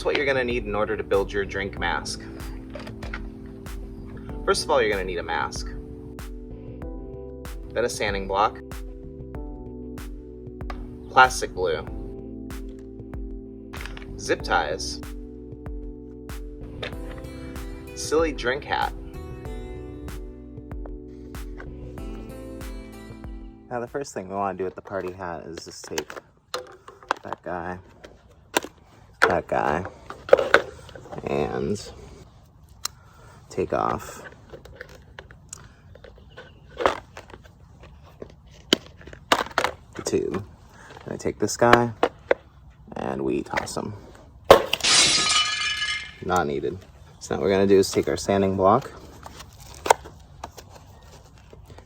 here's what you're going to need in order to build your drink mask. First of all, you're going to need a mask, then a sanding block, plastic glue, zip ties, silly drink hat. Now the first thing we want to do with the party hat is just take that guy, and take off the tube. And I take this guy and we toss him. Not needed. So now what we're going to do is take our sanding block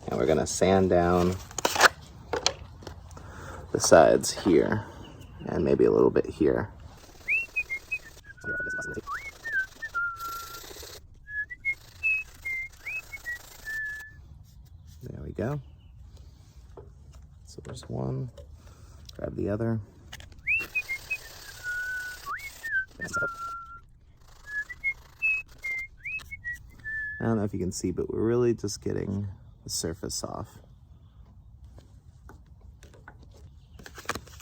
and we're going to sand down the sides here and maybe a little bit here. There we go. So there's one. Grab the other. I don't know if you can see, but we're really just getting the surface off.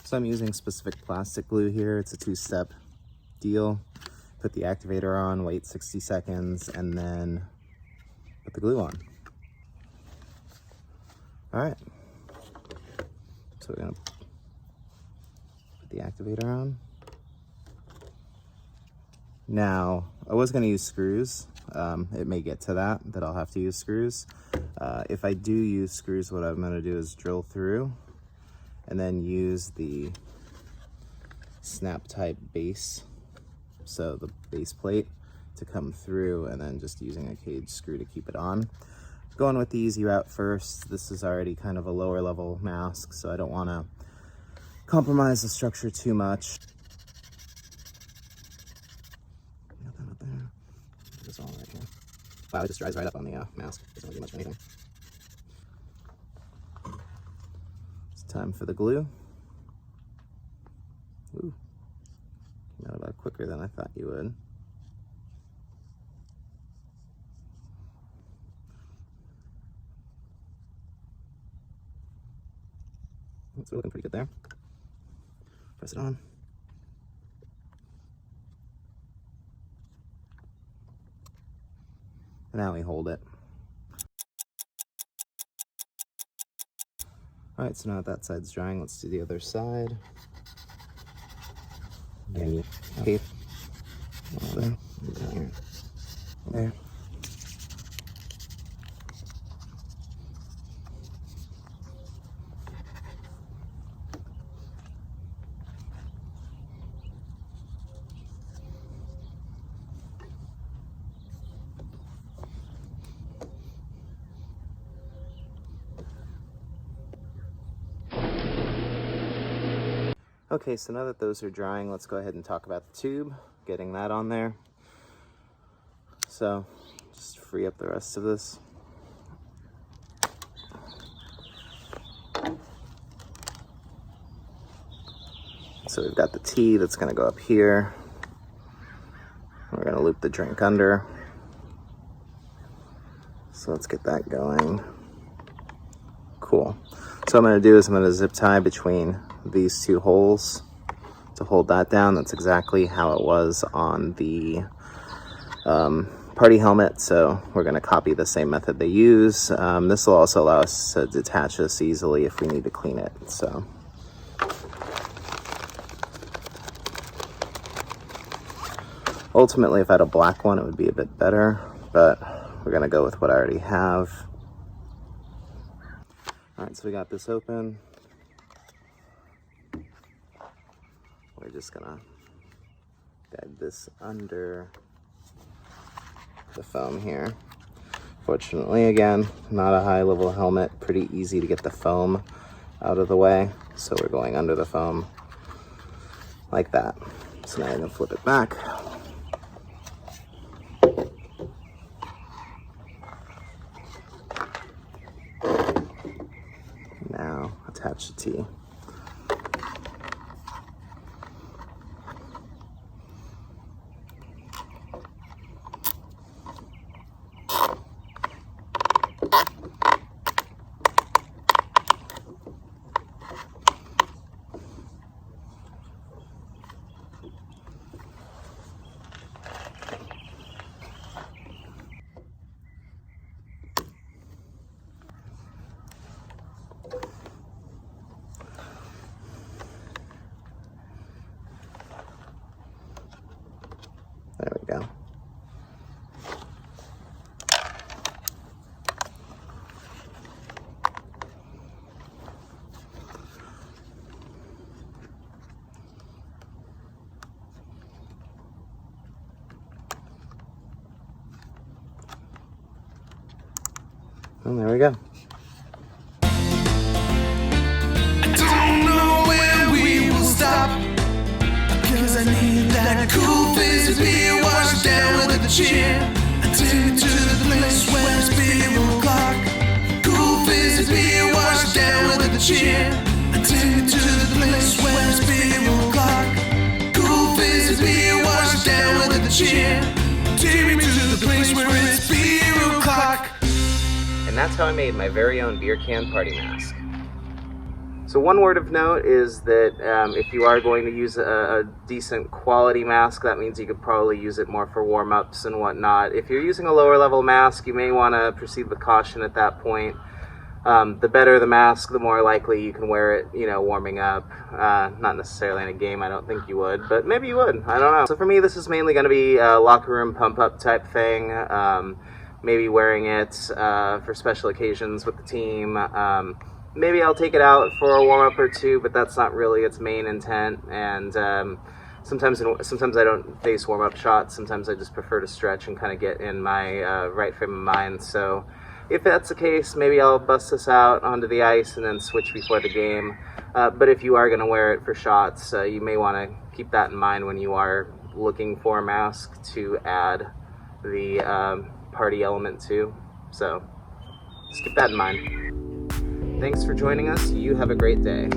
So I'm using specific plastic glue here. It's a 2-step deal. Put the activator on, wait 60 seconds, and then put the glue on. All right. So we're gonna put the activator on. Now, I was gonna use screws. It may get to that I'll have to use screws. If I do use screws, what I'm gonna do is drill through and then use the snap type base, so the base plate, to come through, and then just using a cage screw to keep it on. Going with the easy route first. This is already kind of a lower level mask, so I don't want to compromise the structure too much. Got that up there. This all right here. Wow, it just dries right up on the mask. Doesn't really do much of anything. It's time for the glue. Ooh, came out a lot quicker than I thought you would. It's looking pretty good there. Press it on. And now we hold it. All right, so now that side's drying, let's do the other side. Maybe tape. There. There. Okay, so now that those are drying, let's go ahead and talk about the tube, getting that on there. So, just free up the rest of this. So we've got the T that's gonna go up here. We're gonna loop the drink under. So let's get that going. Cool. So what I'm gonna do is I'm gonna zip tie between these two holes to hold that down. That's exactly how it was on the party helmet, so we're going to copy the same method they use. This will also allow us to detach this easily if we need to clean it. So ultimately, if I had a black one, it would be a bit better, but we're going to go with what I already have. All right, so we got this open. We're just gonna guide this under the foam here. Fortunately, again, not a high level helmet, pretty easy to get the foam out of the way. So we're going under the foam like that. So now I'm gonna flip it back. Now attach the T. And there we go. I don't know where we will stop, cause I need that cool fizz beer washed down with a cheer. I take me to the place where it's beer o'clock. Cool fizz beer washed down with a cheer. I take me to the place where it's beer o'clock. Cool fizz beer washed down with a cheer. Take me to the place where it's beer o'clock. And that's how I made my very own beer can party mask. So one word of note is that if you are going to use a decent quality mask, that means you could probably use it more for warm-ups and whatnot. If you're using a lower level mask, you may want to proceed with caution at that point. The better the mask, the more likely you can wear it, you know, warming up. Not necessarily in a game, I don't think you would, but maybe you would, I don't know. So for me, this is mainly going to be a locker room pump-up type thing. Maybe wearing it for special occasions with the team. Maybe I'll take it out for a warm-up or two, but that's not really its main intent. And sometimes I don't face warm-up shots. Sometimes I just prefer to stretch and kind of get in my right frame of mind. So if that's the case, maybe I'll bust this out onto the ice and then switch before the game. But if you are going to wear it for shots, you may want to keep that in mind when you are looking for a mask to add the party element to. So just keep that in mind. Thanks for joining us. You have a great day.